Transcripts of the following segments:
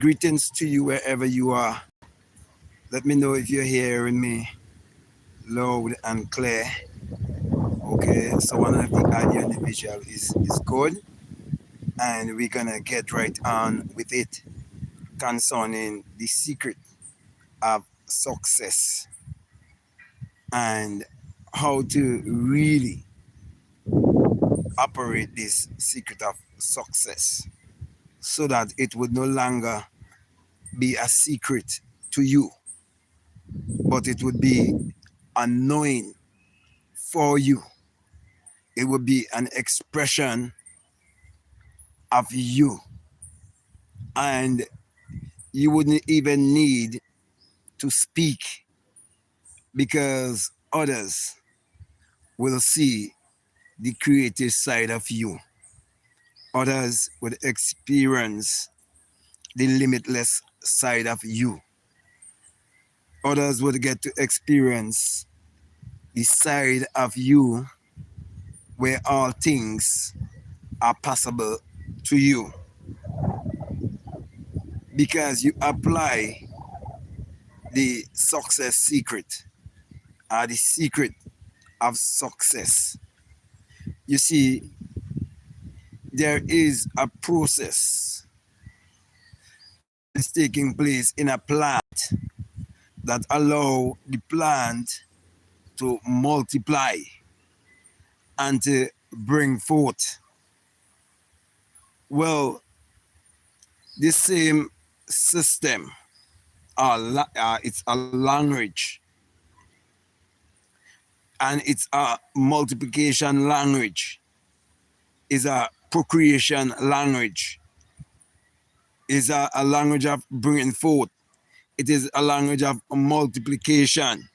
Greetings to you wherever you are. Let me know if you're hearing me loud and clear. Okay, so one of the audio and the visual is good. And we're gonna get right on with it concerning the secret of success and how to really operate this secret of success so that it would no longer be a secret to you, but it would be unknowing for you. It would be an expression of you, and you wouldn't even need to speak because others will see the creative side of you. Others would experience the limitless side of you. Others would get to experience the side of you where all things are possible to you because you apply the success secret or the secret of success. You see, there is a process that is taking place in a plant that allow the plant to multiply and to bring forth. Well, this same system, it's a language, and it's a multiplication language, is a procreation language, is a language of bringing forth. It is a language of multiplication.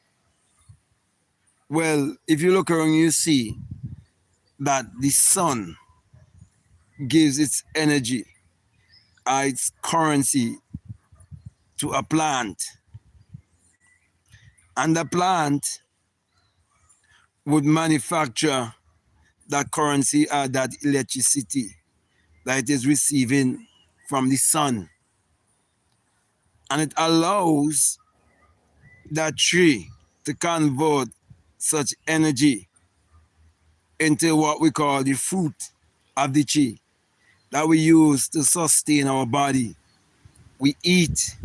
Well, if you look around, you see that the sun gives its energy, its currency to a plant. And the plant would manufacture that currency or that electricity that it is receiving from the sun. And it allows that tree to convert such energy into what we call the fruit of the tree that we use to sustain our body. We eat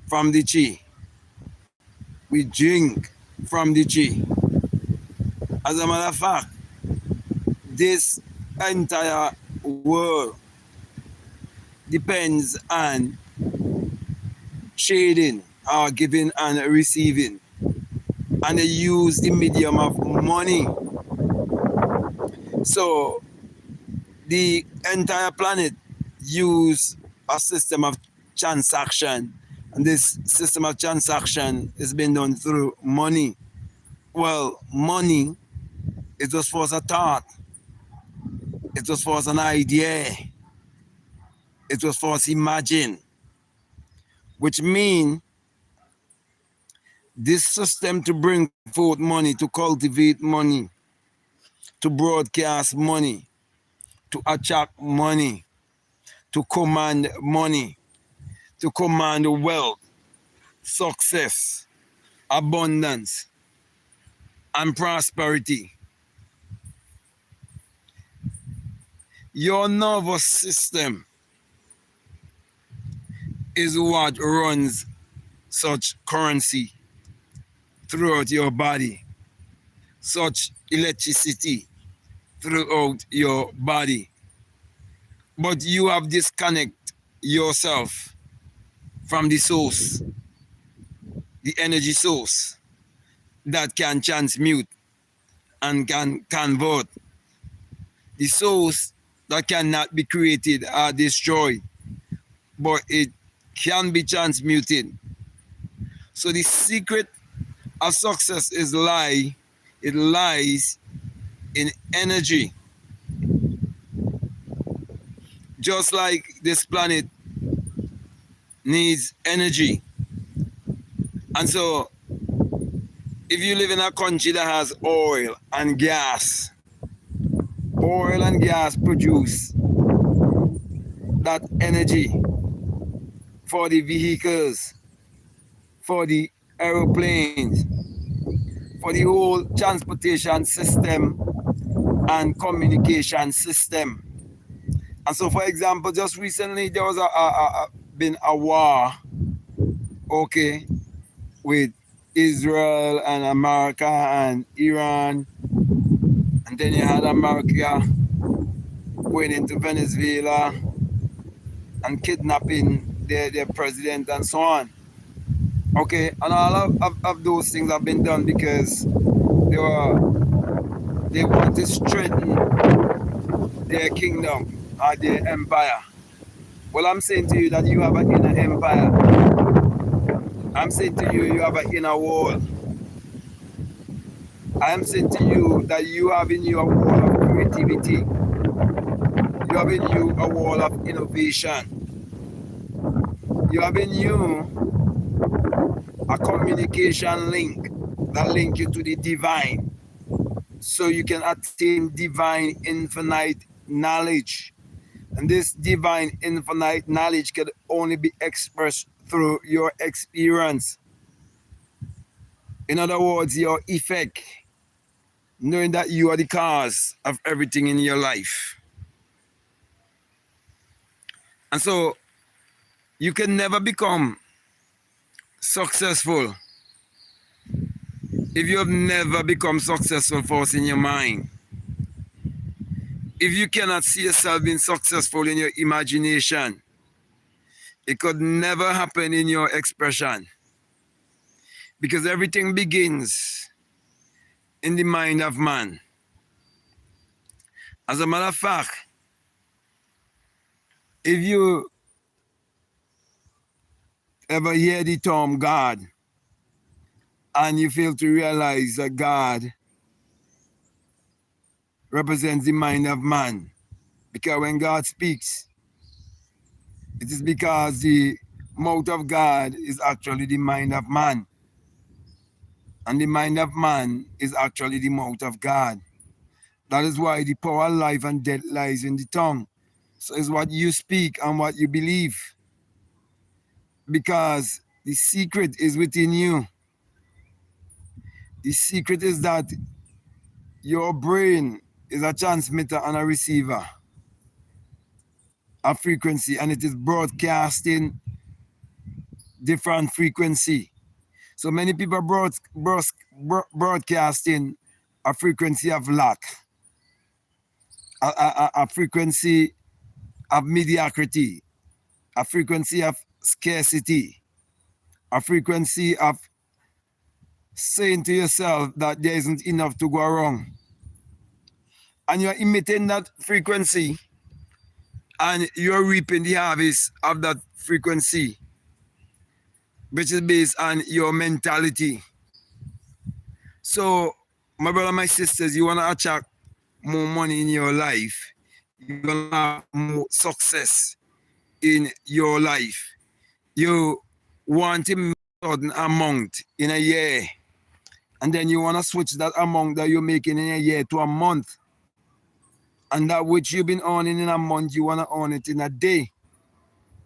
from the tree. We drink from the tree. As a matter of fact, this entire world depends on trading or giving and receiving. And they use the medium of money. So the entire planet use a system of transaction, and this system of transaction is being done through money. Well, money, it was for us a thought, it was for us an idea, it was for us imagine, which means this system to bring forth money, to cultivate money, to broadcast money, to attract money, to command money, to command wealth, success, abundance, and prosperity. Your nervous system is what runs such currency throughout your body, such electricity throughout your body. But you have disconnected yourself from the source, the energy source that can transmute and can convert, the source that cannot be created or destroyed, but it can be transmuted. So the secret of success lies in energy. Just like this planet needs energy. And so if you live in a country that has oil and gas produce that energy. for the vehicles, for the aeroplanes, for the whole transportation system and communication system. And so, for example, just recently there was been a war, okay, with Israel and America and Iran, and then you had America going into Venezuela and kidnapping their president and so on. Okay, and all of those things have been done because they want to strengthen their kingdom or their empire. Well, I'm saying to you that you have an inner empire. I'm saying to you, you have an inner wall. I'm saying to you that you have in you a wall of creativity. You have in you a wall of innovation. You have in you a communication link that link you to the divine, so you can attain divine infinite knowledge. And this divine infinite knowledge can only be expressed through your experience. In other words, your effect, knowing that you are the cause of everything in your life. And so you can never become successful if you have never become successful first in your mind. If you cannot see yourself being successful in your imagination, it could never happen in your expression. Because everything begins in the mind of man. As a matter of fact, if you ever hear the term God and you fail to realize that God represents the mind of man, because when God speaks, it is because the mouth of God is actually the mind of man. And the mind of man is actually the mouth of God. That is why the power of life and death lies in the tongue. So it's what you speak and what you believe. Because the secret is within you. The secret is that your brain is a transmitter and a receiver of frequency, and it is broadcasting different frequency. So many people broadcasting a frequency of lack, a frequency of mediocrity, a frequency of scarcity, a frequency of saying to yourself that there isn't enough to go around. And you're emitting that frequency and you're reaping the harvest of that frequency, which is based on your mentality. So, my brother, my sisters, you want to attract more money in your life, you want to have more success in your life. You want to make a certain amount in a year, and then you want to switch that amount that you're making in a year to a month. And that which you've been earning in a month, you want to earn it in a day.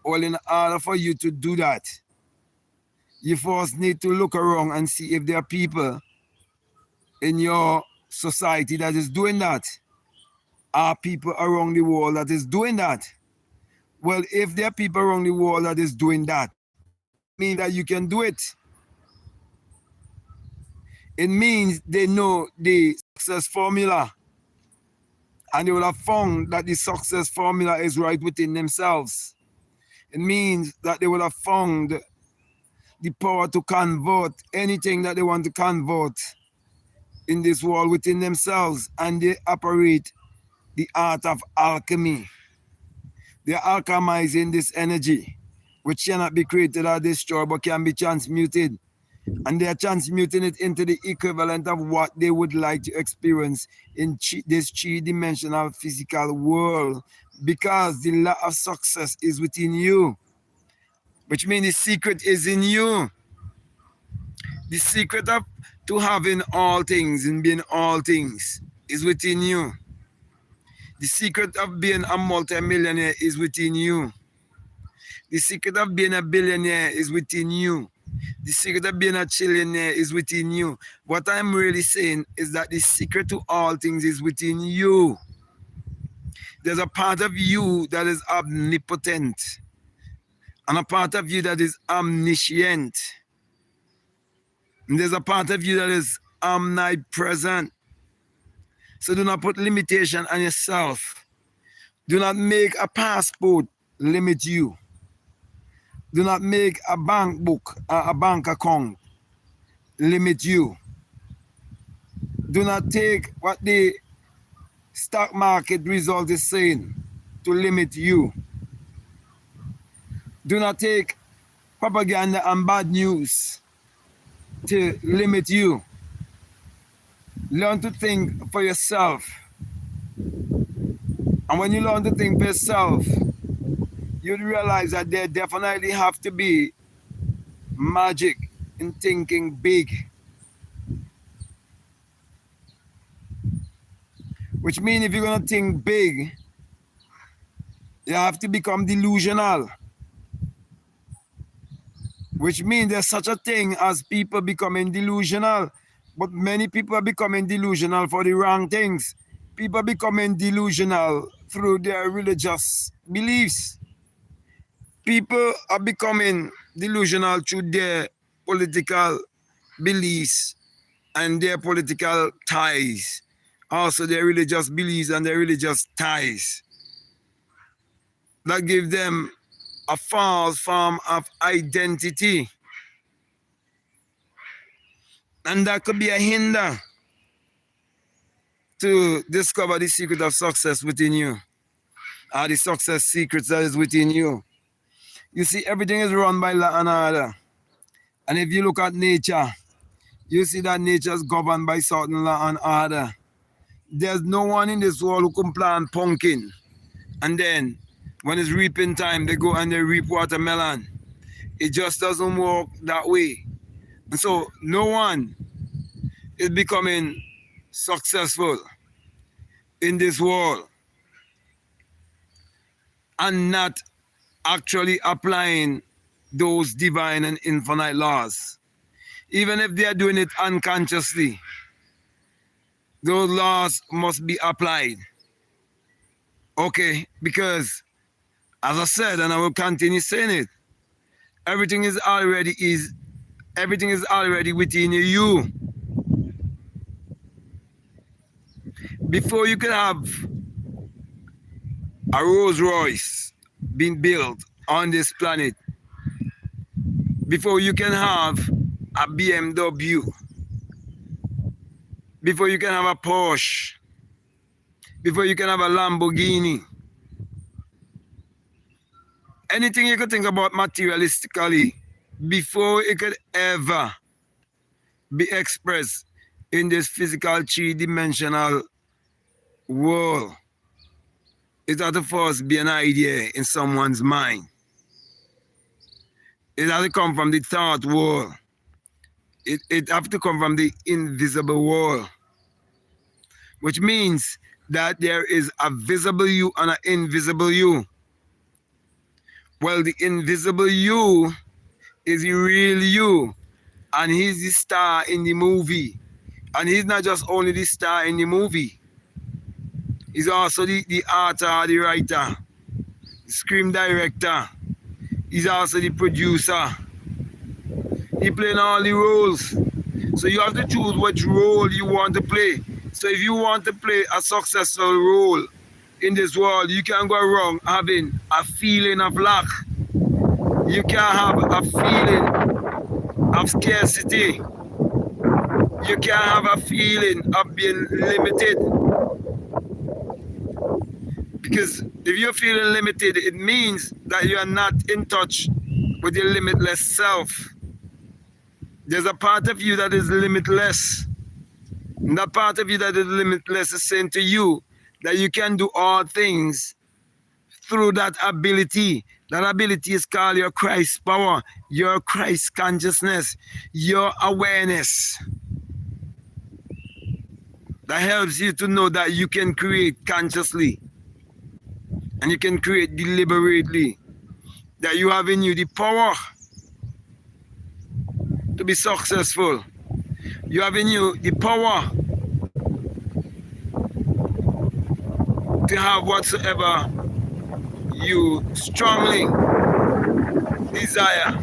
Well, in order for you to do that, you first need to look around and see if there are people in your society that is doing that. Are people around the world that is doing that? Well, if there are people around the world that is doing that, it means that you can do it. It means they know the success formula. And they will have found that the success formula is right within themselves. It means that they will have found the power to convert anything that they want to convert in this world within themselves, and they operate the art of alchemy. They are alchemizing this energy, which cannot be created or destroyed, but can be transmuted. And they are transmuting it into the equivalent of what they would like to experience in this three-dimensional physical world, because the law of success is within you, which means the secret is in you. The secret of to having all things and being all things is within you. The secret of being a multimillionaire is within you. The secret of being a billionaire is within you. The secret of being a trillionaire is within you. What I'm really saying is that the secret to all things is within you. There's a part of you that is omnipotent and a part of you that is omniscient. And there's a part of you that is omnipresent. So do not put limitation on yourself. Do not make a passport limit you. Do not make a bank book, a bank account limit you. Do not take what the stock market result is saying to limit you. Do not take propaganda and bad news to limit you. Learn to think for yourself. And when you learn to think for yourself, you'd realize that there definitely have to be magic in thinking big. Which means if you're going to think big, you have to become delusional. Which means there's such a thing as people becoming delusional. But many people are becoming delusional for the wrong things. People are becoming delusional through their religious beliefs. People are becoming delusional through their political beliefs and their political ties. Also their religious beliefs and their religious ties. That give them a false form of identity. And that could be a hinder to discover the secret of success within you. Or the success secrets that is within you. You see, everything is run by law and order. And if you look at nature, you see that nature is governed by certain law and order. There's no one in this world who can plant pumpkin. And then, when it's reaping time, they go and they reap watermelon. It just doesn't work that way. And so, no one is becoming successful in this world and not actually applying those divine and infinite laws. Even if they are doing it unconsciously, those laws must be applied. Okay, because as I said, and I will continue saying it, everything is already within you. Before you can have a Rolls Royce being built on this planet, before you can have a BMW, before you can have a Porsche, before you can have a Lamborghini, anything you could think about materialistically, before it could ever be expressed in this physical three-dimensional world, it has to first be an idea in someone's mind. It has to come from the thought world. It has to come from the invisible world. Which means that there is a visible you and an invisible you. Well, the invisible you is the real you. And he's the star in the movie. And he's not just only the star in the movie. He's also the author, the writer, the screen director. He's also the producer. He's playing all the roles. So you have to choose which role you want to play. So if you want to play a successful role in this world, you can't go wrong having a feeling of lack. You can't have a feeling of scarcity. You can't have a feeling of being limited. Because if you're feeling limited, it means that you are not in touch with your limitless self. There's a part of you that is limitless. And that part of you that is limitless is saying to you that you can do all things through that ability. That ability is called your Christ power, your Christ consciousness, your awareness. That helps you to know that you can create consciously and you can create deliberately that you have in you the power to be successful. You have in you the power to have whatsoever you strongly desire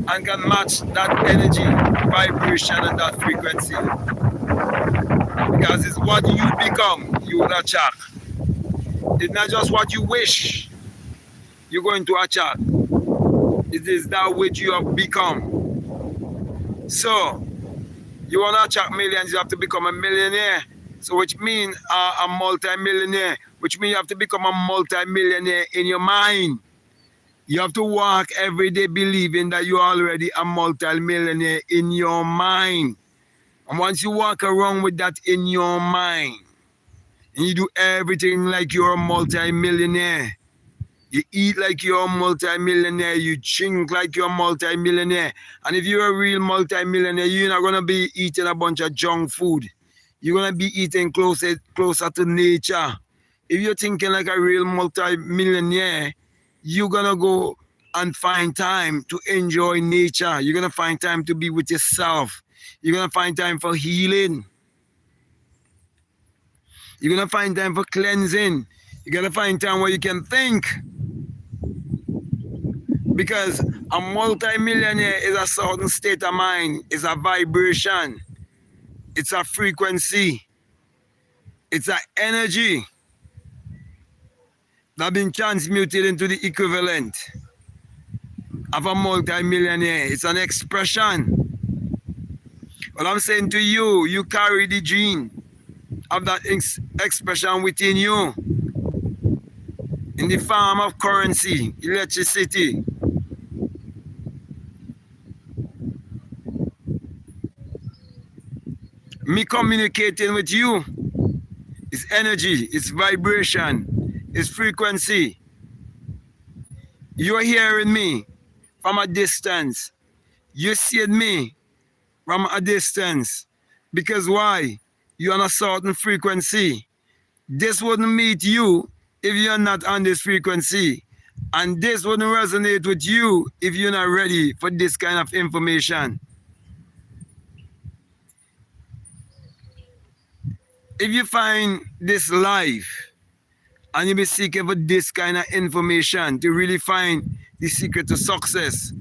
and can match that energy, vibration, and that frequency. Because it's what you become, you will attract. It's not just what you wish you're going to attract. It is that which you have become. So, you want to attract millions, you have to become a millionaire. So, which means a multi-millionaire, which means you have to become a multi-millionaire in your mind. You have to walk every day believing that you're already a multi-millionaire in your mind. And once you walk around with that in your mind, and you do everything like you're a multi-millionaire, you eat like you're a multi-millionaire, you drink like you're a multi-millionaire. And if you're a real multi-millionaire, you're not going to be eating a bunch of junk food. You're going to be eating closer to nature. If you're thinking like a real multi-millionaire, you're going to go and find time to enjoy nature. You're going to find time to be with yourself. You're going to find time for healing. You're going to find time for cleansing. You're going to find time where you can think. Because a multi-millionaire is a certain state of mind. It's a vibration. It's a frequency. It's an energy that been transmuted into the equivalent of a multi-millionaire. It's an expression. What I'm saying to you, you carry the gene of that expression within you in the form of currency, electricity. Me communicating with you is energy, it's vibration, it's frequency. You're hearing me from a distance. You see me from a distance. Because why? You're on a certain frequency. This wouldn't meet you if you're not on this frequency. And this wouldn't resonate with you if you're not ready for this kind of information. If you find this life and you be seeking for this kind of information to really find the secret to success,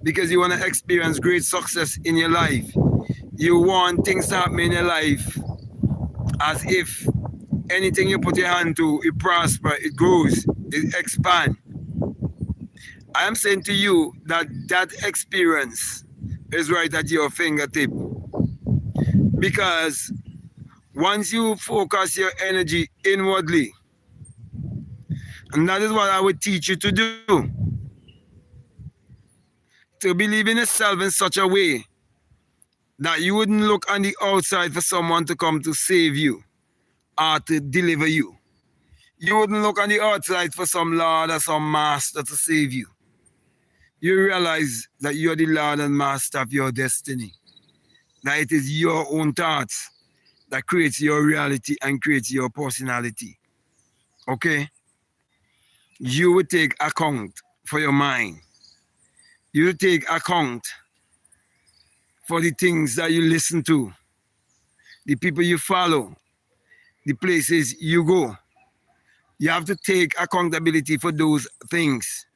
because you want to experience great success in your life, you want things to happen in your life as if anything you put your hand to, it prospers, it grows, it expands. I am saying to you that that experience is right at your fingertip. Because once you focus your energy inwardly, and that is what I would teach you to do, to believe in yourself in such a way that you wouldn't look on the outside for someone to come to save you or to deliver you. You wouldn't look on the outside for some Lord or some master to save you. You realize that you're the Lord and master of your destiny. That it is your own thoughts that creates your reality and creates your personality. Okay? You will take account for your mind. You will take account for the things that you listen to, the people you follow, the places you go. You have to take accountability for those things.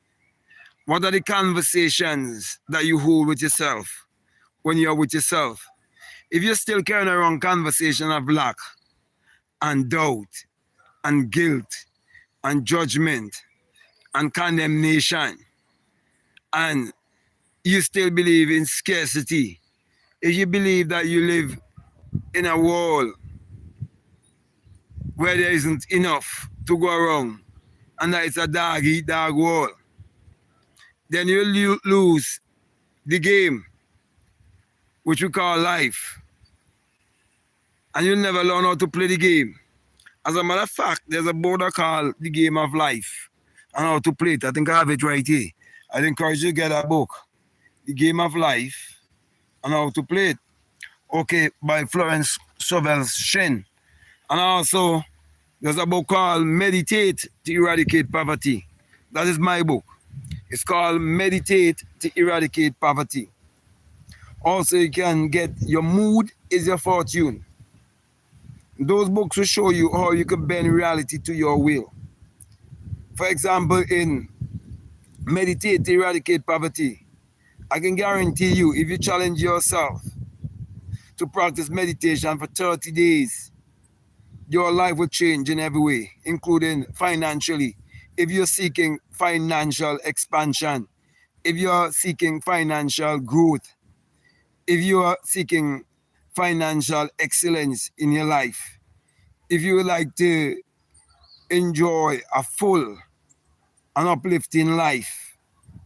What are the conversations that you hold with yourself when you're with yourself? If you're still carrying around conversation of lack and doubt and guilt and judgment and condemnation, and you still believe in scarcity, if you believe that you live in a world where there isn't enough to go around and that it's a dog-eat-dog world, then you'll lose the game, which we call life. And you'll never learn how to play the game. As a matter of fact, there's a board called The Game of Life and how to play it. I think I have it right here. I'd encourage you to get that book, The Game of Life and how to play it. Okay, by Florence Scovel Shinn. And also, there's a book called Meditate to Eradicate Poverty. That is my book. It's called Meditate to Eradicate Poverty. Also, you can get Your Mood is Your Fortune. Those books will show you how you can bend reality to your will. For example, in Meditate to Eradicate Poverty, I can guarantee you, if you challenge yourself to practice meditation for 30 days, your life will change in every way, including financially. If you're seeking financial expansion, if you're seeking financial growth, if you are seeking financial excellence in your life, if you would like to enjoy a full and uplifting life,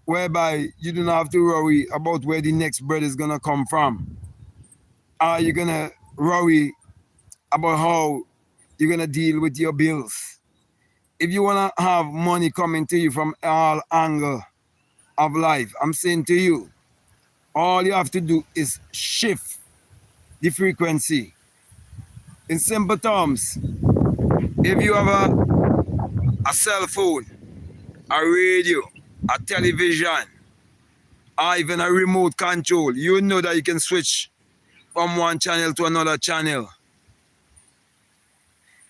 whereby you don't have to worry about where the next bread is going to come from, are you going to worry about how you're going to deal with your bills? If you want to have money coming to you from all angles of life, I'm saying to you, all you have to do is shift the frequency. In simple terms, if you have a cell phone, a radio, a television, or even a remote control, you know that you can switch from one channel to another channel.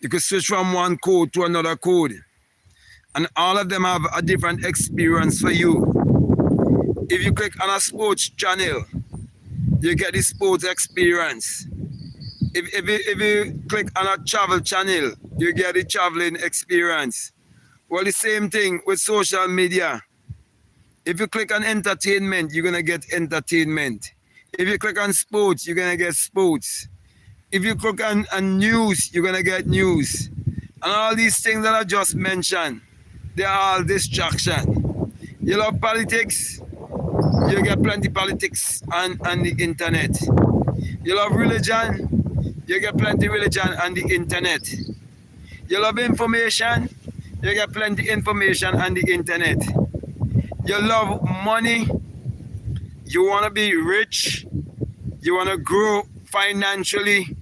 You can switch from one code to another code. And all of them have a different experience for you. If you click on a sports channel, you get the sports experience. If you click on a travel channel, you get the traveling experience. Well, the same thing with social media. If you click on entertainment, you're going to get entertainment. If you click on sports, you're going to get sports. If you click on news, you're going to get news. And all these things that I just mentioned, they're all distraction. You love politics, you get plenty politics on the internet. You love religion, you get plenty religion on the internet. You love information, you get plenty information on the internet. You love money, you want to be rich, you want to grow financially,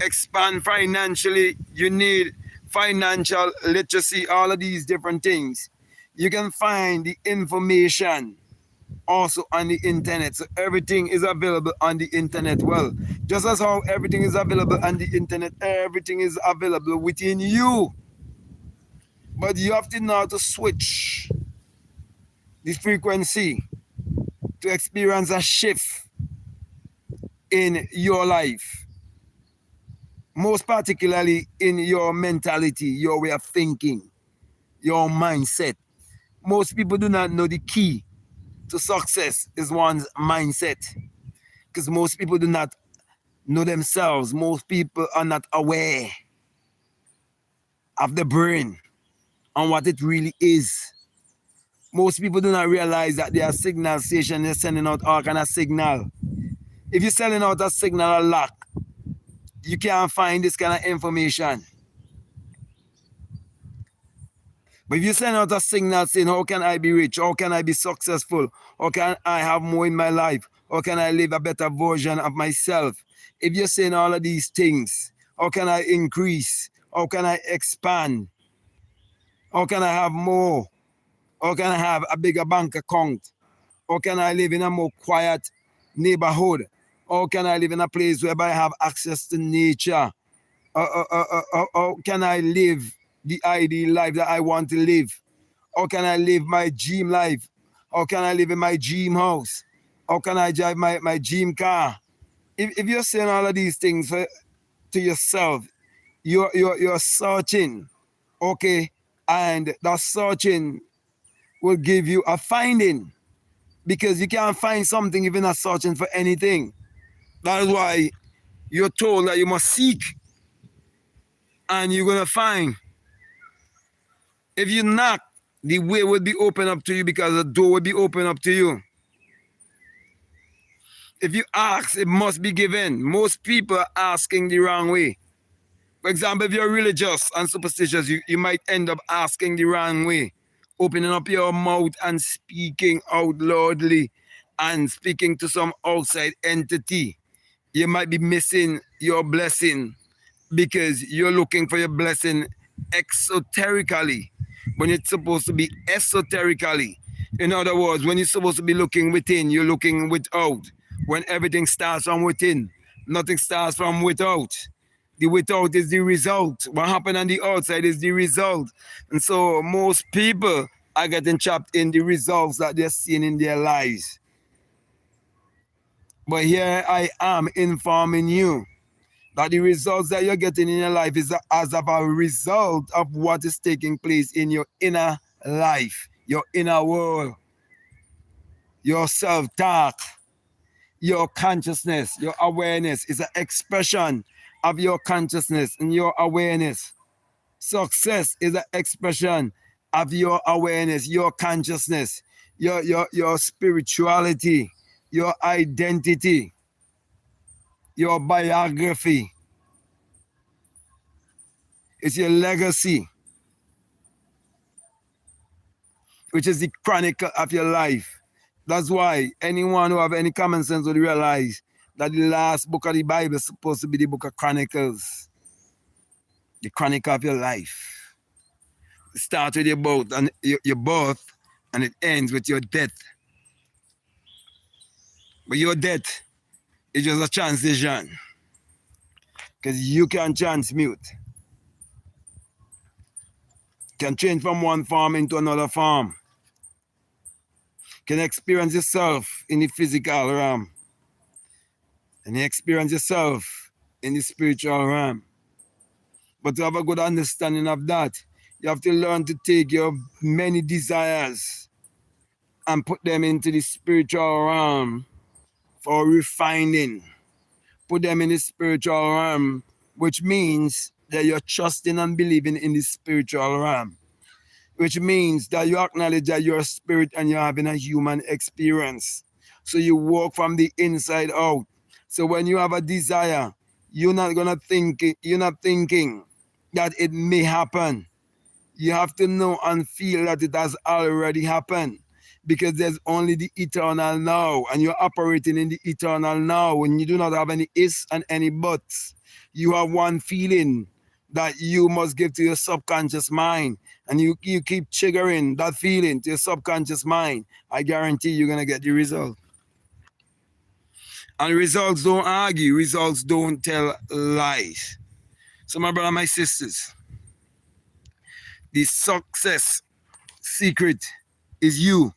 expand financially, you need financial literacy, all of these different things. You can find the information also on the internet. So everything is available on the internet. Well, just as how everything is available on the internet, everything is available within you. But you have to know how to switch the frequency to experience a shift in your life. Most particularly in your mentality, your way of thinking, your mindset. Most people do not know the key to success is one's mindset, because most people do not know themselves. Most people are not aware of the brain and what it really is. Most people do not realize that they are signal station. They're sending out all kind of signal. If you're sending out a signal a lot, you can't find this kind of information. But if you send out a signal saying, how can I be rich? How can I be successful? How can I have more in my life? How can I live a better version of myself? If you're saying all of these things, how can I increase? How can I expand? How can I have more? How can I have a bigger bank account? How can I live in a more quiet neighborhood? How can I live in a place where I have access to nature? How can I live the ideal life that I want to live? How can I live my dream life? How can I live in my dream house? How can I drive my dream car? If you're saying all of these things to yourself, you're searching, okay? And that searching will give you a finding, because you can't find something if you're not searching for anything. That is why you're told that you must seek and you're going to find. If you knock, the way will be open up to you, because the door will be open up to you. If you ask, it must be given. Most people are asking the wrong way. For example, if you're religious and superstitious, you might end up asking the wrong way. Opening up your mouth and speaking out loudly and speaking to some outside entity. You might be missing your blessing because you're looking for your blessing exoterically when it's supposed to be esoterically. In other words, when you're supposed to be looking within, you're looking without. When everything starts from within, nothing starts from without. The without is the result. What happened on the outside is the result. And so most people are getting trapped in the results that they're seeing in their lives. But here I am informing you that the results that you're getting in your life is as of a result of what is taking place in your inner life, your inner world, your self-talk, your consciousness, your awareness is an expression of your consciousness and your awareness. Success is an expression of your awareness, your consciousness, your spirituality, your identity, your biography. It's your legacy, which is the chronicle of your life. That's why anyone who have any common sense will realize that the last book of the Bible is supposed to be the book of Chronicles, the chronicle of your life. It starts with your birth, and it ends with your death. But your death is just a transition, because you can transmute, can change from one form into another form, can experience yourself in the physical realm, and experience yourself in the spiritual realm. But to have a good understanding of that, you have to learn to take your many desires and put them into the spiritual realm for refining. Put them in the spiritual realm, which means that you're trusting and believing in the spiritual realm, which means that you acknowledge that you're a spirit and you're having a human experience. So you walk from the inside out. So when you have a desire, you're not thinking that it may happen. You have to know and feel that it has already happened, because there's only the eternal now, and you're operating in the eternal now, and you do not have any ifs and any buts. You have one feeling that you must give to your subconscious mind, and you keep triggering that feeling to your subconscious mind. I guarantee you're going to get the result. And results don't argue, results don't tell lies. So my brother, my sisters, the success secret is you.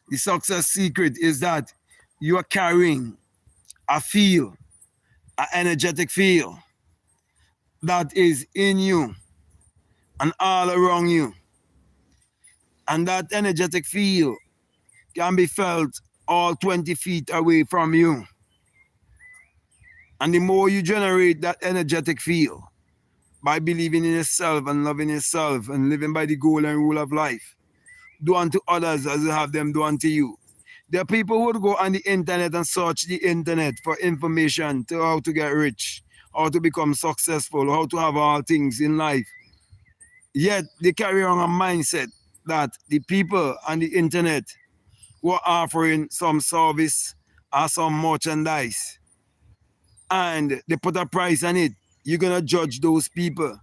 The success secret is that you are carrying a feel, an energetic feel that is in you and all around you. And that energetic feel can be felt all 20 feet away from you. And the more you generate that energetic feel by believing in yourself and loving yourself and living by the golden rule of life, do unto others as you have them do unto you. There are people who would go on the internet and search the internet for information to how to get rich, how to become successful, how to have all things in life. Yet they carry on a mindset that the people on the internet were offering some service or some merchandise, and they put a price on it. You're going to judge those people.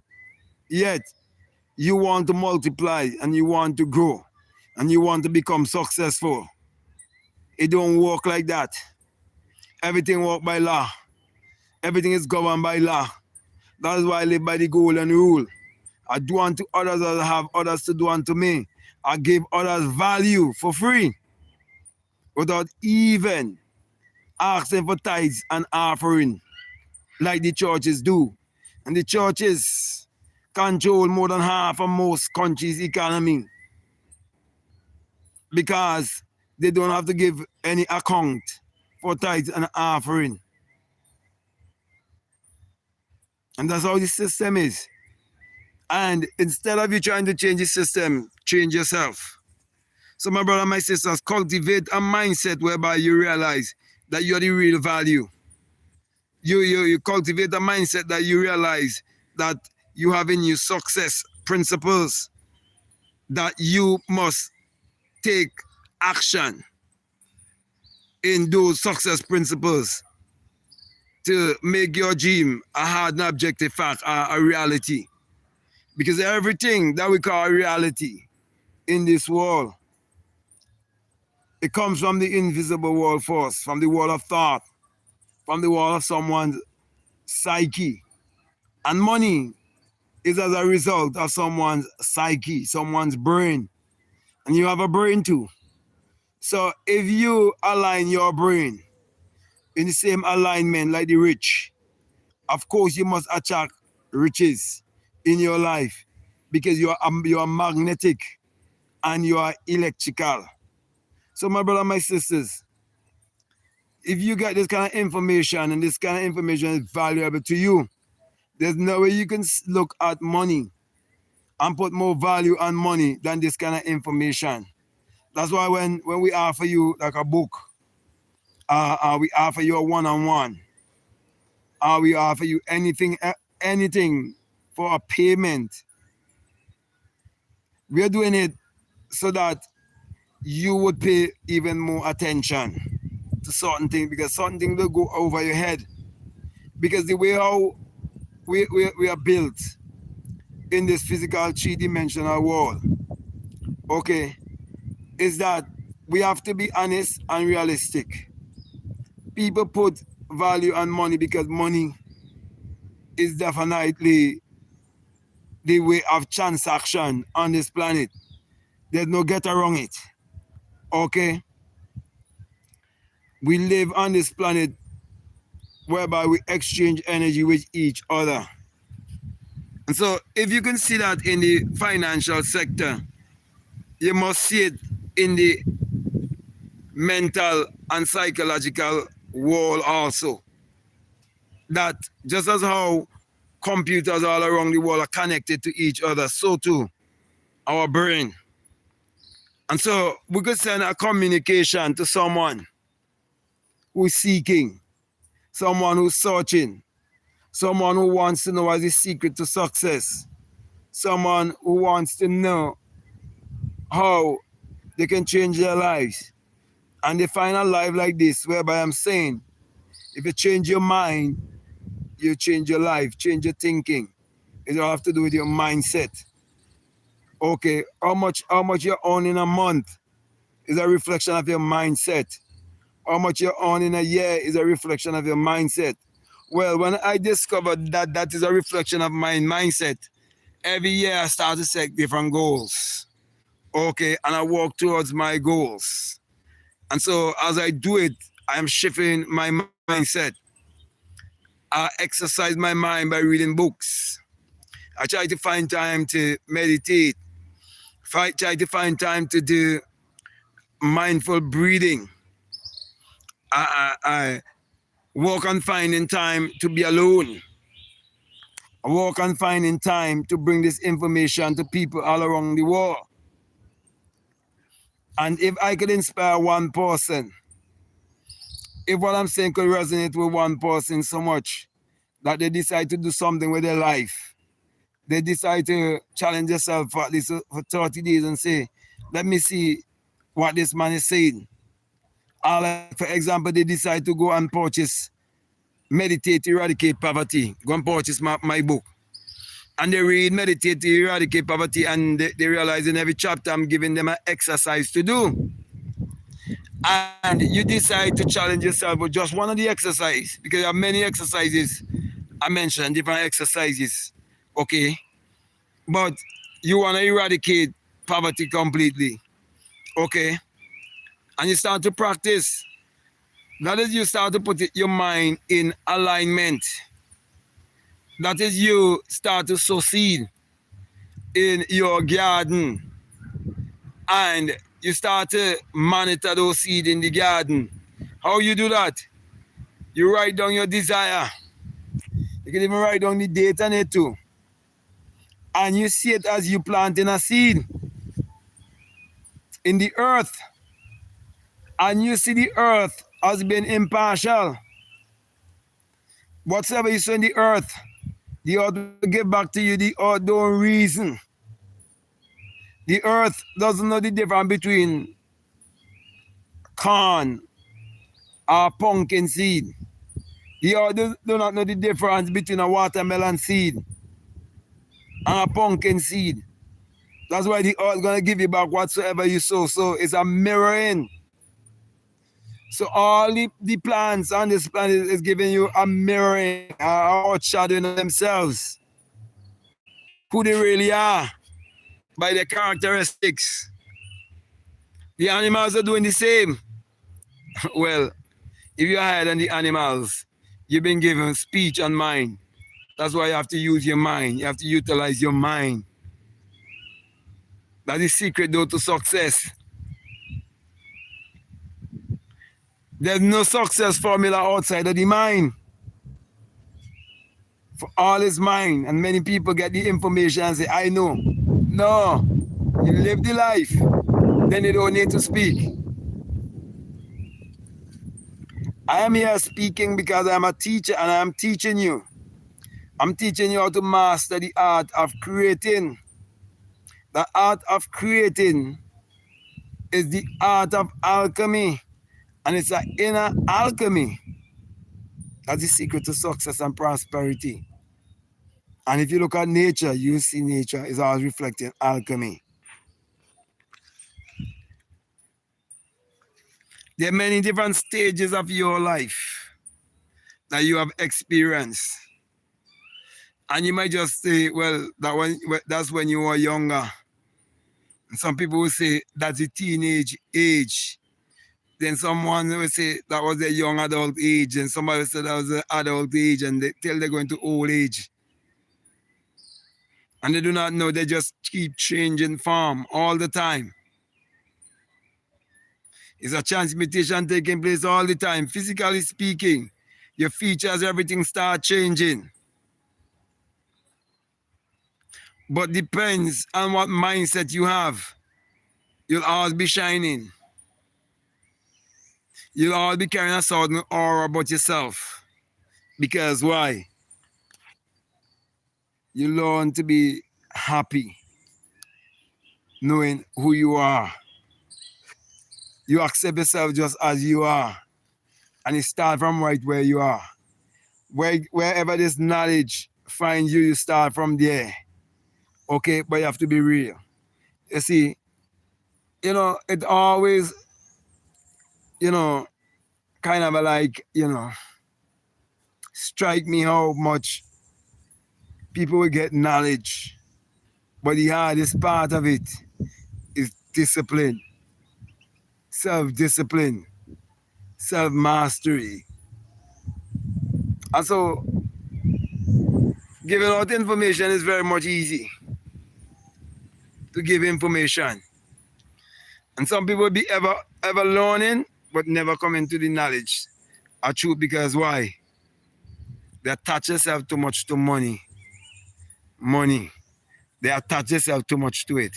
Yet you want to multiply and you want to grow and you want to become successful. It don't work like that. Everything works by law. Everything is governed by law. That is why I live by the golden rule. I do unto others as I have others to do unto me. I give others value for free without even asking for tithes and offering like the churches do. And the churches control more than half of most countries' economy, because they don't have to give any account for tithes and offering. And that's how the system is. And instead of you trying to change the system, change yourself. So my brother, my sisters, cultivate a mindset whereby you realize that you're the real value. You cultivate a mindset that you realize that you have in you success principles, that you must take action in those success principles to make your dream a hard and objective fact, a reality. Because everything that we call reality in this world It comes from the invisible world force, from the world of thought, from the world of someone's psyche. And money is as a result of someone's psyche, someone's brain. And you have a brain too. So if you align your brain in the same alignment like the rich, of course you must attract riches in your life because you are magnetic and you are electrical. So my brother, my sisters, if you get this kind of information and this kind of information is valuable to you, there's no way you can look at money and put more value on money than this kind of information. That's why when we offer you like a book, we offer you a one-on-one, we offer you anything for a payment. We're doing it so that you would pay even more attention to certain things because certain things will go over your head. Because the way how we are built in this physical three-dimensional world, okay, is that we have to be honest and realistic. People put value on money because money is definitely the way of transaction on this planet. There's no get around it. Okay? We live on this planet whereby we exchange energy with each other. And so if you can see that in the financial sector, you must see it in the mental and psychological world also. That just as how computers all around the world are connected to each other, so too our brain. And so we could send a communication to someone who's seeking, someone who's searching, someone who wants to know what's the secret to success, someone who wants to know how they can change their lives. And they find a life like this, whereby I'm saying, if you change your mind, you change your life, change your thinking. It all have to do with your mindset. Okay, how much you earn in a month is a reflection of your mindset. How much you earn in a year is a reflection of your mindset. Well, when I discovered that that is a reflection of my mindset, every year I start to set different goals. Okay, and I work towards my goals. And so as I do it, I'm shifting my mindset. I exercise my mind by reading books. I try to find time to meditate. Try to find time to do mindful breathing. I work on finding time to be alone. I work on finding time to bring this information to people all around the world. And if I could inspire one person, if what I'm saying could resonate with one person so much that they decide to do something with their life, they decide to challenge themselves for at least for 30 days and say, let me see what this man is saying. Or like, for example, they decide to go and purchase Meditate, Eradicate Poverty. Go and purchase my book. And they read Meditate, Eradicate Poverty, and they realize in every chapter I'm giving them an exercise to do. And you decide to challenge yourself with just one of the exercises, because there are many exercises I mentioned, different exercises, okay? But you want to eradicate poverty completely, okay? And you start to practice. That is, you start to put your mind in alignment. That is, you start to sow seed in your garden. And you start to monitor those seeds in the garden. How you do that? You write down your desire. You can even write down the date on it too. And you see it as you planting a seed in the earth. And you see the earth as being impartial. Whatsoever you sow in the earth will give back to you the earth don't reason. The earth doesn't know the difference between corn or pumpkin seed. The earth do not know the difference between a watermelon seed and a pumpkin seed. That's why the earth is going to give you back whatsoever you sow. So it's a mirroring. So all the plants on this planet is giving you a mirroring, a outshadowing of themselves, who they really are by their characteristics. The animals are doing the same. Well, if you're higher than the animals, you've been given speech and mind. That's why you have to use your mind. You have to utilize your mind. That's the secret though to success. There's no success formula outside of the mind. For all is mind. And many people get the information and say, I know. No. You live the life. Then you don't need to speak. I am here speaking because I'm a teacher and I'm teaching you. I'm teaching you how to master the art of creating. The art of creating is the art of alchemy. And it's an inner alchemy. That's the secret to success and prosperity. And if you look at nature, you see nature is always reflecting alchemy. There are many different stages of your life that you have experienced. And you might just say, well, that's when you were younger. And some people will say that's the teenage age. Then someone will say that was a young adult age. And somebody will say that was an adult age. And till they're going to old age. And they do not know, they just keep changing form all the time. It's a transmutation taking place all the time. Physically speaking, your features, everything start changing. But depends on what mindset you have. You'll always be shining. You'll always be carrying a certain aura about yourself. Because why? You learn to be happy, knowing who you are. You accept yourself just as you are. And you start from right where you are. Wherever this knowledge finds you, you start from there. Okay, but you have to be real. You see, it always, kind of like, strike me how much people will get knowledge. But the hardest part of it is discipline, self-discipline, self-mastery. And so, giving out information is very much easy to give information. And some people will be ever learning, but never coming to the knowledge or truth. Because why? They attach themselves too much to money. They attach themselves too much to it.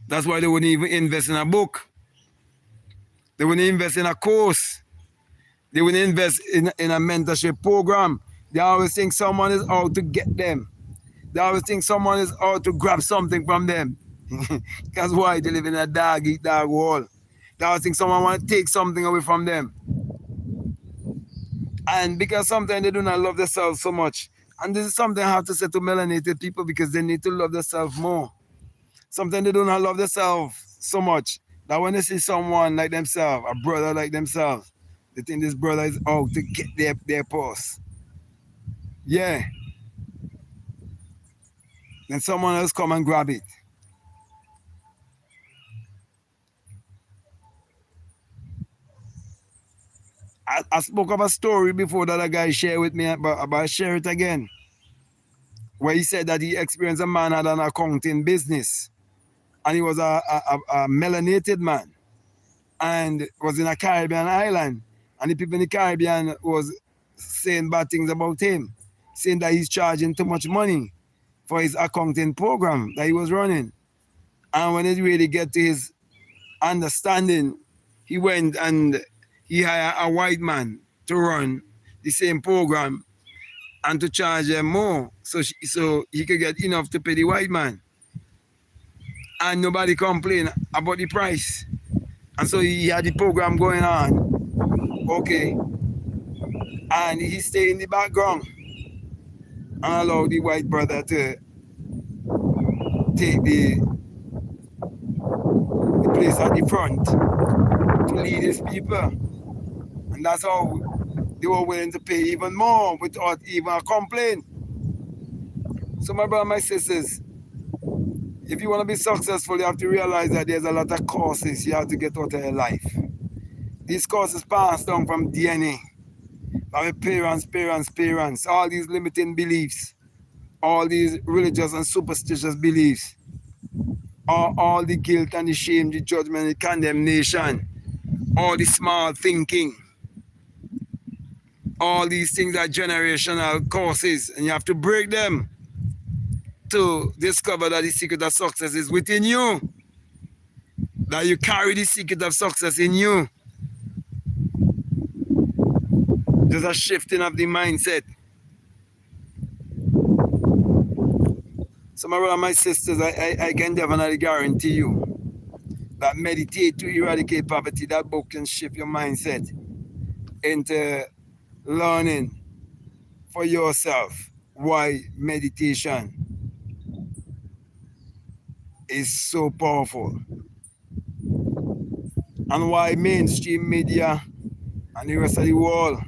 That's why they wouldn't even invest in a book. They wouldn't invest in a course. They wouldn't invest in a mentorship program. They always think someone is out to get them. They always think someone is out to grab something from them. That's why they live in a dog-eat-dog world. They always think someone wants to take something away from them. And because sometimes they do not love themselves so much. And this is something I have to say to melanated people, because they need to love themselves more. Sometimes they do not love themselves so much that when they see someone like themselves, a brother like themselves, they think this brother is out to get their purse. Yeah. Then someone else come and grab it. I spoke of a story before that a guy shared with me, but I share it again. Where he said that he experienced a man had an accounting business. And he was a melanated man. And was in a Caribbean island. And the people in the Caribbean was saying bad things about him. Saying that he's charging too much money for his accounting program that he was running. And when it really get to his understanding, he went and he hired a white man to run the same program and to charge them more so he could get enough to pay the white man. And nobody complained about the price. And so he had the program going on. Okay. And he stayed in the background and allowed the white brother to take the place at the front. to lead his people. And that's how they were willing to pay even more without even a complaint. So my brother, my sisters, if you want to be successful, you have to realize that there's a lot of courses you have to get out of your life. These courses passed down from DNA, from your parents, all these limiting beliefs, all these religious and superstitious beliefs, all the guilt and the shame, the judgment, the condemnation, all the small thinking, all these things are generational courses, and you have to break them to discover that the secret of success is within you, that you carry the secret of success in you. There's a shifting of the mindset. So my brother, my sisters, I can definitely guarantee you that Meditate to Eradicate Poverty, that book can shift your mindset into learning for yourself why meditation is so powerful and why mainstream media and the rest of the world,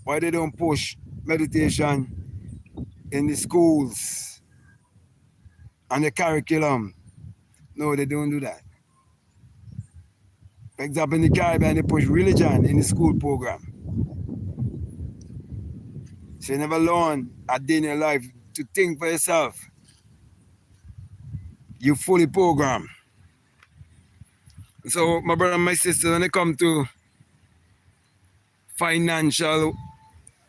why they don't push meditation in the schools and the curriculum. No, they don't do that. For example, in the Caribbean, they push religion in the school program. So you never learn a day in your life to think for yourself. You fully programmed. So my brother and my sister, when it comes to financial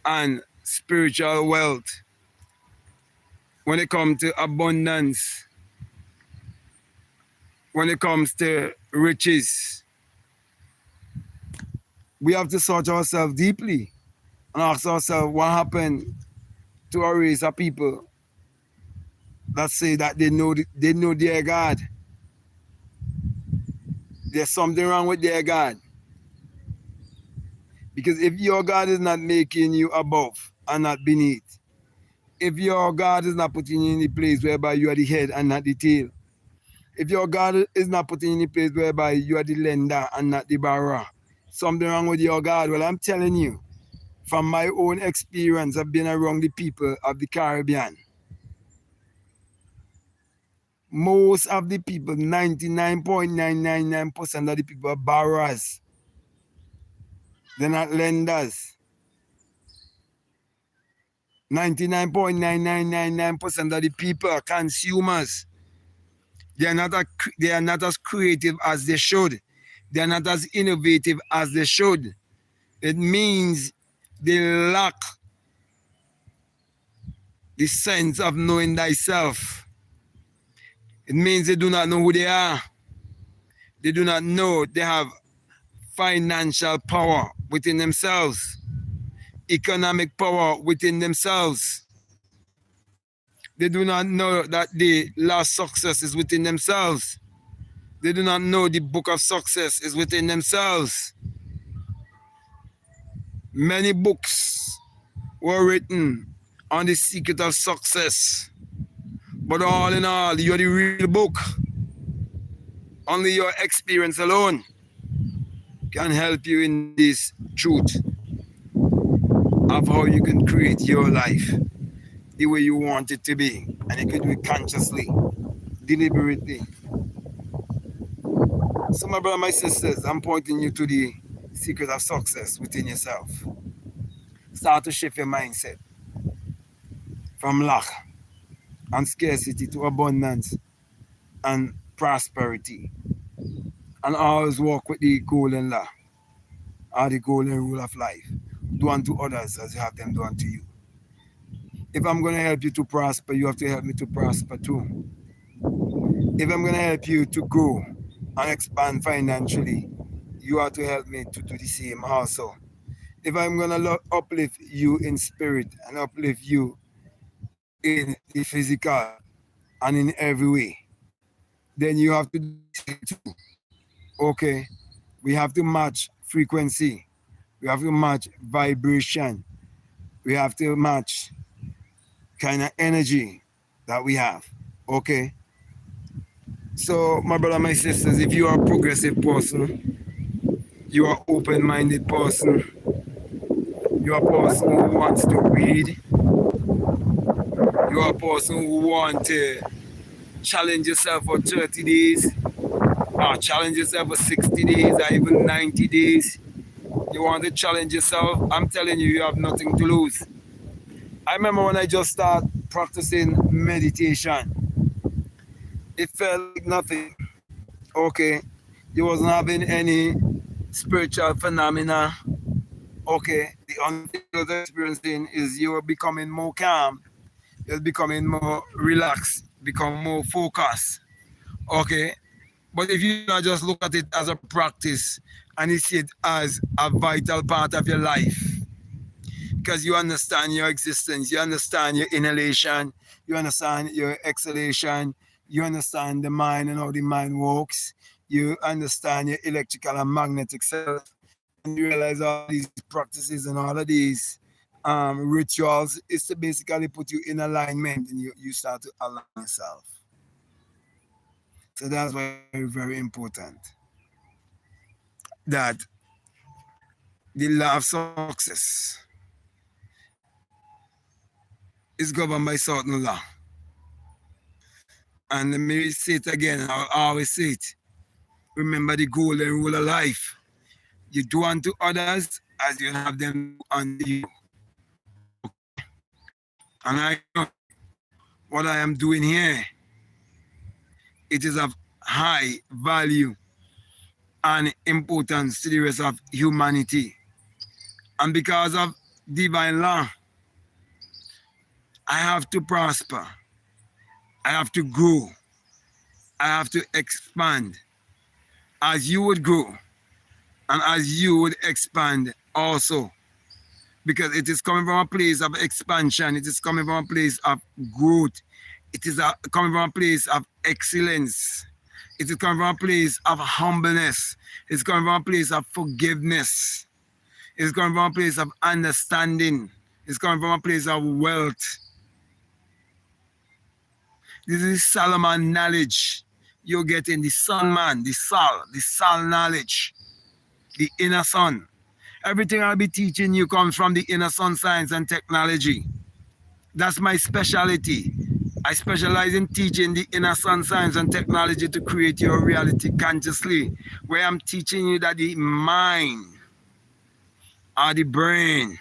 and spiritual wealth, when it comes to abundance, when it comes to riches, we have to search ourselves deeply and ask ourselves what happened to a race of people that say that they know their God. There's something wrong with their God. Because if your God is not making you above and not beneath, if your God is not putting you in the place whereby you are the head and not the tail, if your God is not putting you in the place whereby you are the lender and not the borrower, something wrong with your God. Well, I'm telling you, from my own experience of being around the people of the Caribbean, most of the people, 99.999% of the people are borrowers. They're not lenders. 99.9999% of the people are consumers. They are not as creative as they should. They are not as innovative as they should. It means they lack the sense of knowing thyself. It means they do not know who they are. They do not know they have financial power within themselves, economic power within themselves. They do not know that the last success is within themselves. They do not know the book of success is within themselves. Many books were written on the secret of success. But all in all, you're the real book. Only your experience alone can help you in this truth of how you can create your life the way you want it to be. And you can do it consciously, deliberately. So my brother, my sisters, I'm pointing you to the secret of success within yourself. Start to shift your mindset from lack and scarcity to abundance and prosperity. And always walk with the golden law or the golden rule of life. Do unto others as you have them do unto you. If I'm going to help you to prosper, you have to help me to prosper too. If I'm going to help you to grow and expand financially, you have to help me to do the same also. If I'm going to uplift you in spirit and uplift you in the physical and in every way, then you have to do the same too. Okay? We have to match frequency. We have to match vibration. We have to match kind of energy that we have. Okay? So, my brother, my sisters, if you are a progressive person, you are open-minded person, you are a person who wants to read, you are a person who wants to challenge yourself for 30 days, or challenge yourself for 60 days, or even 90 days, you want to challenge yourself, I'm telling you, you have nothing to lose. I remember when I just started practicing meditation, it felt like nothing. Okay, you wasn't having any spiritual phenomena. Okay, the only thing you was experiencing is you were becoming more calm, you're becoming more relaxed, become more focused. Okay, but if you not just look at it as a practice and you see it as a vital part of your life, because you understand your existence, you understand your inhalation, you understand your exhalation, you understand the mind and how the mind works, you understand your electrical and magnetic self, and you realize all these practices and all of these rituals is to basically put you in alignment and you start to align yourself. So that's why it's very, very important that the law of success is governed by certain law. And let me say it again, I always say it. Remember the golden rule of life. You do unto others as you have them do unto you. And I know what I am doing here, it is of high value and importance to the rest of humanity. And because of divine law, I have to prosper. I have to grow. I have to expand as you would grow and as you would expand also. Because it is coming from a place of expansion, it is coming from a place of growth, it is coming from a place of excellence, it is coming from a place of humbleness, it's coming from a place of forgiveness, it's coming from a place of understanding, it's coming from a place of wealth. This is Solomon knowledge. You're getting the sun man, the soul knowledge, the inner sun. Everything I'll be teaching you comes from the inner sun science and technology. That's my specialty. I specialize in teaching the inner sun science and technology to create your reality consciously, where I'm teaching you that the mind or the brain,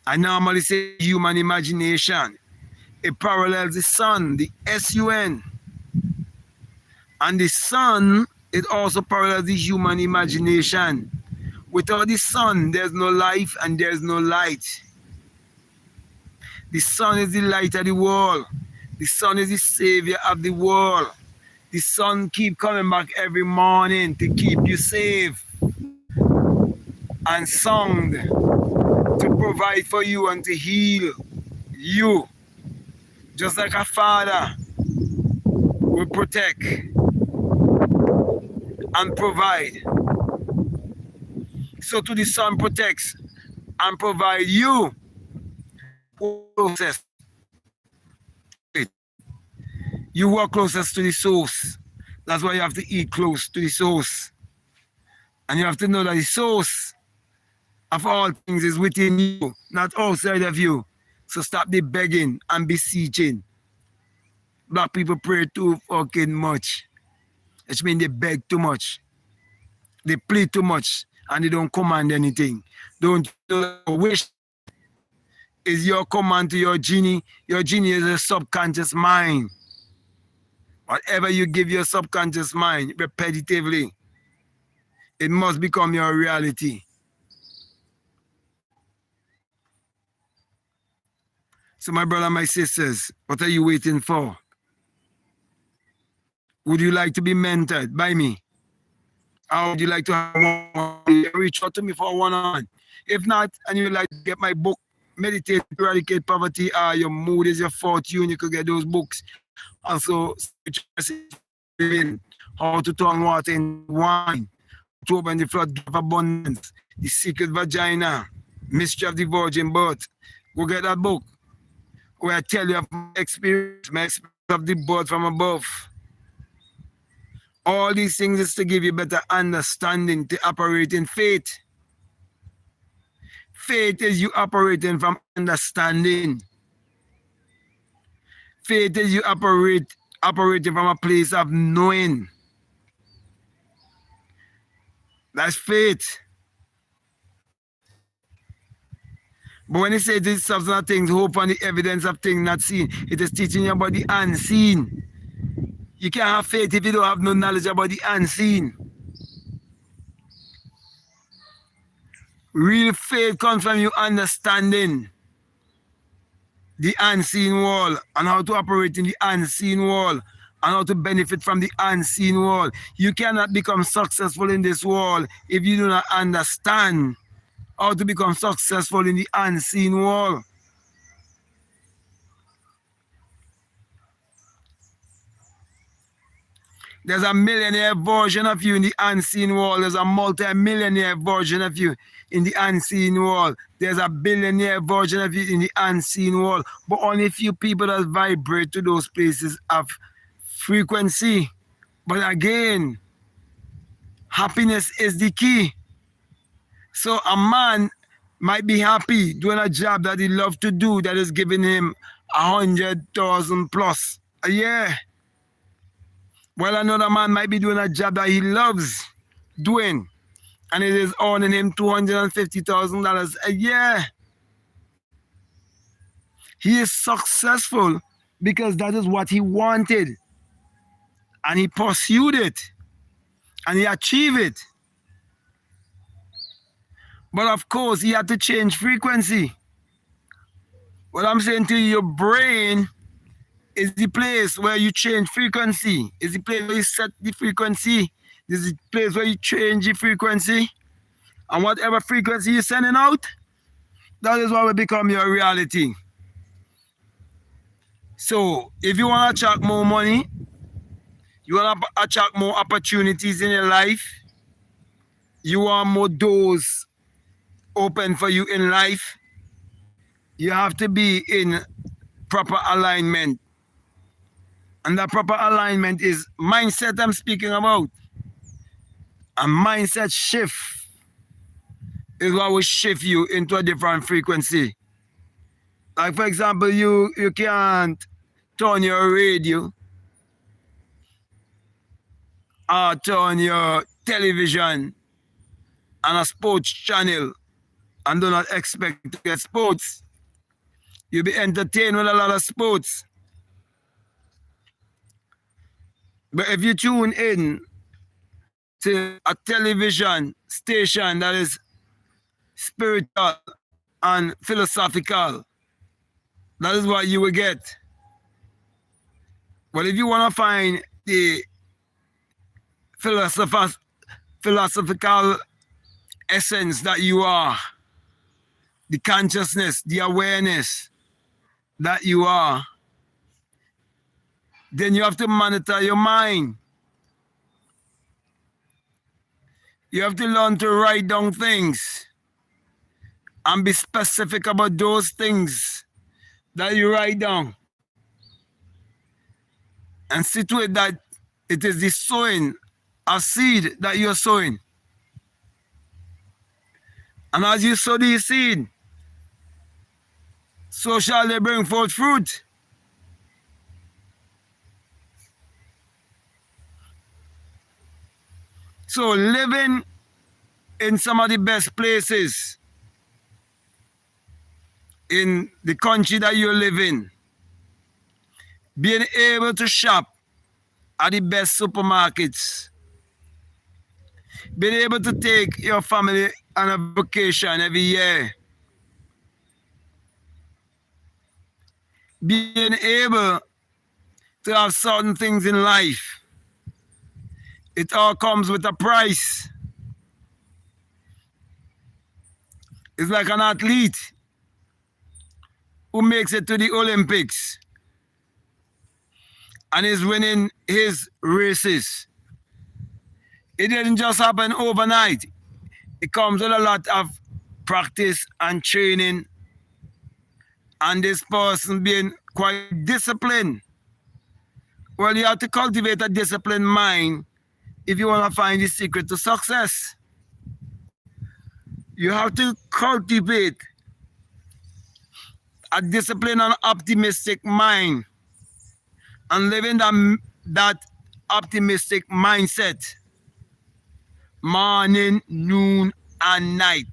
I normally say human imagination, it parallels the sun, the sun. And the sun, it also parallels the human imagination. Without the sun, there's no life and there's no light. The sun is the light of the world. The sun is the savior of the world. The sun keep coming back every morning to keep you safe and sound, to provide for you and to heal you. Just like a father will protect and provide, so to the sun protects and provide you closest to it. You are closest to the source. That's why you have to eat close to the source. And you have to know that the source of all things is within you, not outside of you. So stop the begging and beseeching. Black people pray too fucking much. Which means they beg too much. They plead too much and they don't command anything. Don't you know wish is your command to your genie? Your genie is a subconscious mind. Whatever you give your subconscious mind repetitively, it must become your reality. So my brother, my sisters, what are you waiting for? Would you like to be mentored by me? Or would you like to have one? Reach out to me for one-on-one. If not, and you would like to get my book, Meditate to Eradicate Poverty, Your Mood is Your Fortune, you could get those books. Also, how to turn water into wine, to open the floodgate of abundance, The Secret Vagina, Mystery of the Virgin Birth. Go get that book where I tell you of my experience of the board from above. All these things is to give you better understanding to operate in faith. Faith is you operating from understanding. Faith is you operating from a place of knowing. That's faith. But when it says this substance of things, hope on the evidence of things not seen, it is teaching you about the unseen. You can't have faith if you don't have no knowledge about the unseen. Real faith comes from you understanding the unseen world and how to operate in the unseen world and how to benefit from the unseen world. You cannot become successful in this world if you do not understand how to become successful in the unseen world. There's a millionaire version of you in the unseen world. There's a multi-millionaire version of you in the unseen world. There's a billionaire version of you in the unseen world. But only few people that vibrate to those places of frequency. But again, happiness is the key. So a man might be happy doing a job that he loves to do that is giving him 100,000 plus a year. While another man might be doing a job that he loves doing and it is earning him $250,000 a year. He is successful because that is what he wanted. And he pursued it. And he achieved it. But of course, he had to change frequency. What I'm saying to you, your brain is the place where you change frequency. Is the place where you set the frequency. This is the place where you change the frequency. And whatever frequency you're sending out, that is what will become your reality. So if you want to attract more money, you want to attract more opportunities in your life, you want more doors open for you in life, you have to be in proper alignment. And that proper alignment is mindset I'm speaking about. A mindset shift is what will shift you into a different frequency. Like for example, you can't turn your radio or turn your television on a sports channel and do not expect to get sports. You'll be entertained with a lot of sports. But if you tune in to a television station that is spiritual and philosophical, that is what you will get. But if you want to find the philosophical essence that you are, the consciousness, the awareness that you are, then you have to monitor your mind. You have to learn to write down things and be specific about those things that you write down. And see to it that it is the sowing of seed that you're sowing. And as you sow the seed, so shall they bring forth fruit. So living in some of the best places in the country that you live in, being able to shop at the best supermarkets, being able to take your family on a vacation every year, being able to have certain things in life, it all comes with a price. It's like an athlete who makes it to the Olympics and is winning his races. It didn't just happen overnight. It comes with a lot of practice and training, and this person being quite disciplined Well, you have to cultivate a disciplined mind if you want to find the secret to success. You have to cultivate a disciplined and optimistic mind and live in that optimistic mindset morning, noon, and night.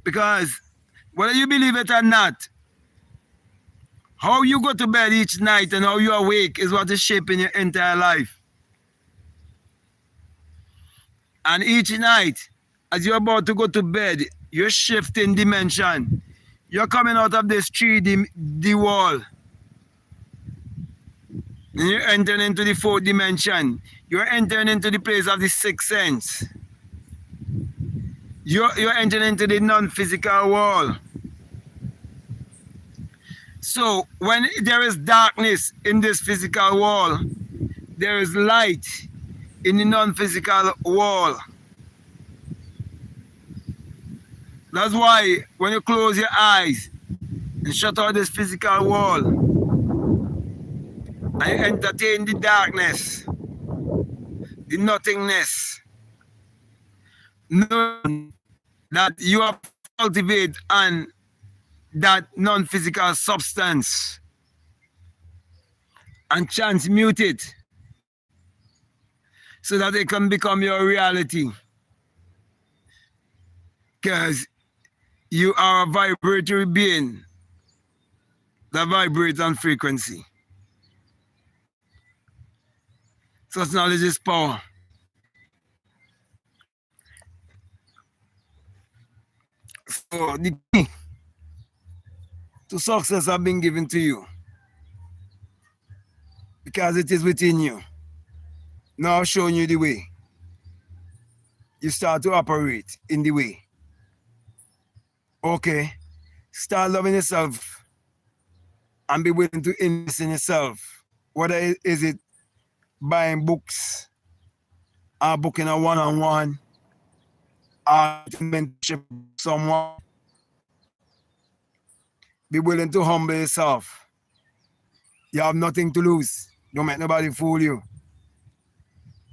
Because whether you believe it or not, how you go to bed each night and how you awake is what is shaping your entire life. And each night, as you're about to go to bed, you're shifting dimension. You're coming out of this 3D wall. And you're entering into the fourth dimension. You're entering into the place of the sixth sense. You're entering into the non-physical world. So when there is darkness in this physical wall, there is light in the non-physical wall. That's why when you close your eyes and shut out this physical wall and you entertain the darkness, the nothingness, know that you have to cultivate and that non-physical substance and transmute it so that it can become your reality. Because you are a vibratory being that vibrates on frequency. Such knowledge is power. So the key to success have been given to you because it is within you. Now I've shown you the way. You start to operate in the way. Okay. Start loving yourself and be willing to invest in yourself. Whether is it buying books or booking a one-on-one or mentorship someone. Be willing to humble yourself. You have nothing to lose. Don't make nobody fool you.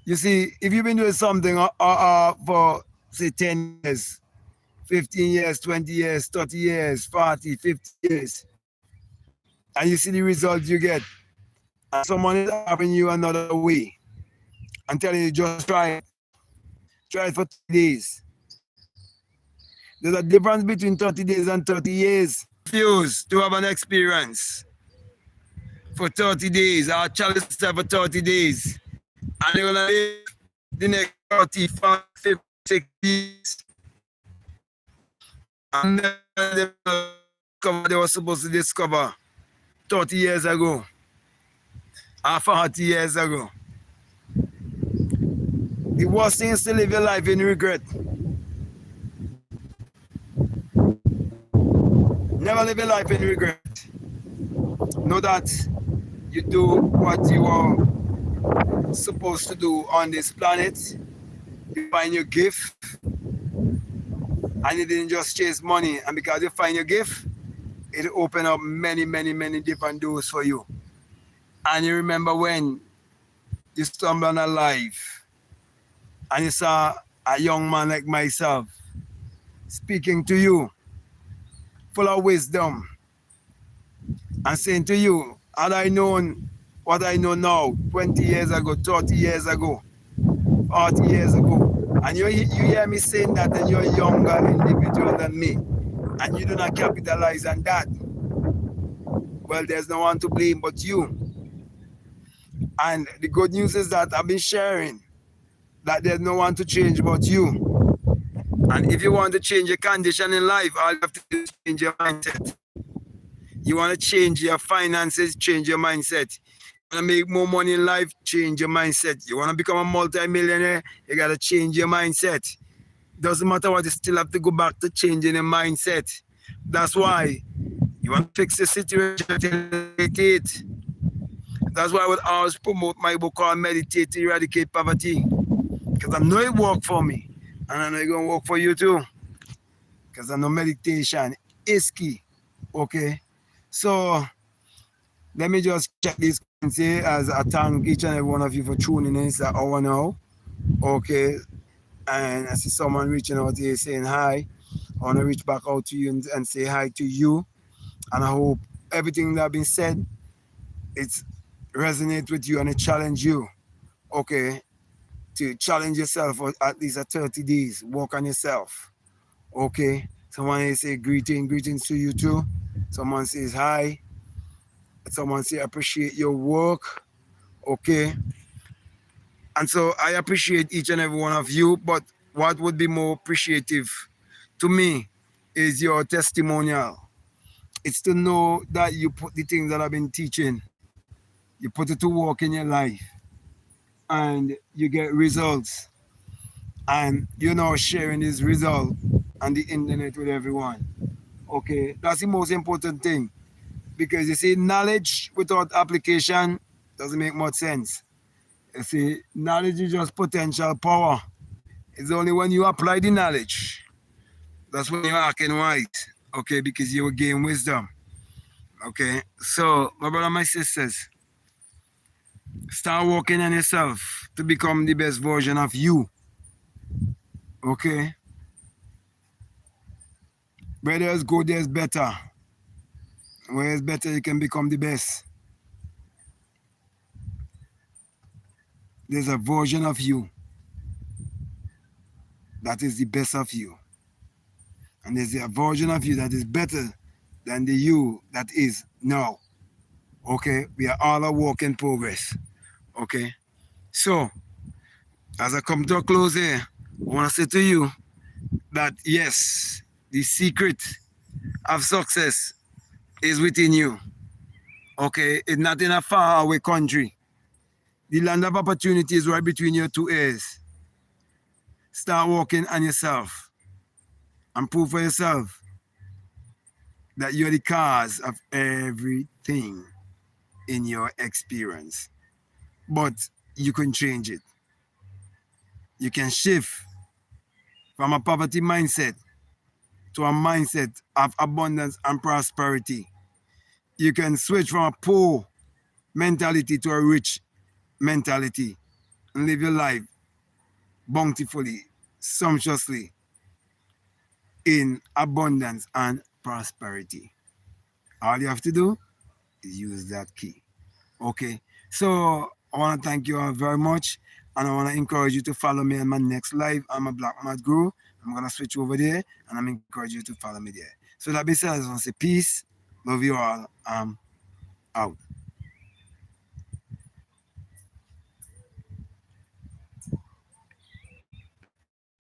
You see, if you've been doing something for, say, 10 years, 15 years, 20 years, 30 years, 40, 50 years, and you see the results you get, and someone is offering you another way and telling you just try it. Try it for 30 days. There's a difference between 30 days and 30 years. Refuse to have an experience for 30 days. I'll challenge myself for 30 days. And you're going to live the next 30, 40, 50, 60 years. And then they were supposed to discover 30 years ago or 40 years ago. The worst thing is to live your life in regret. Never live your life in regret. Know that you do what you are supposed to do on this planet. You find your gift. And you didn't just chase money. And because you find your gift, it'll open up many, many, many different doors for you. And you remember when you stumbled on a life and you saw a young man like myself speaking to you, full of wisdom, and saying to you, had I known what I know now, 20 years ago, 30 years ago, 40 years ago, and you hear me saying that, and you're a younger individual than me, and you do not capitalize on that, well, there's no one to blame but you. And the good news is that I've been sharing that there's no one to change but you. And if you want to change your condition in life, all you have to do is change your mindset. You want to change your finances, change your mindset. You want to make more money in life, change your mindset. You want to become a multi-millionaire, you got to change your mindset. Doesn't matter what, you still have to go back to changing your mindset. That's why you want to fix the situation, meditate. That's why I would always promote my book called Meditate to Eradicate Poverty. Because I know it worked for me. And I know it's going to work for you too. Because I know meditation is key. Okay? So, let me just check this And say, as I thank each and every one of you for tuning in, it's an hour now. Okay. And I see someone reaching out here saying hi. I want to reach back out to you and say hi to you. And I hope everything that been said, it's resonate with you and it challenge you. Okay. To challenge yourself for at least a 30 days. Work on yourself. Okay. Someone say greetings to you too. Someone says hi. Someone say appreciate your work. Okay. And so I appreciate each and every one of you. But what would be more appreciative to me is your testimonial. It's to know that you put the things that I've been teaching, you put it to work in your life, and you get results. And you're now sharing this result on the internet with everyone. Okay, that's the most important thing. Because you see, knowledge without application doesn't make much sense. You see, knowledge is just potential power. It's only when you apply the knowledge that's when you're acting wise. Okay, because you will gain wisdom. Okay, so my brother, my sisters, start working on yourself to become the best version of you. Okay, where there's good, there's better. Where it's better, you can become the best. There's a version of you that is the best of you. And there's a version of you that is better than the you that is now. Okay, we are all a work in progress. Okay, so as I come to a close here, I want to say to you that yes, the secret of success is within you. Okay, it's not in a far away country. The land of opportunity is right between your two ears. Start working on yourself and prove for yourself that you're the cause of everything in your experience. But you can change it. You can shift from a poverty mindset to a mindset of abundance and prosperity. You can switch from a poor mentality to a rich mentality and live your life bountifully, sumptuously, in abundance and prosperity. All you have to do is use that key. Okay. So I want to thank you all very much. And I want to encourage you to follow me on my next live. I'm a Black Mad Guru. I'm going to switch over there and I'm encouraging you to follow me there. So that being said, I just want to say peace. Love you all. I'm out.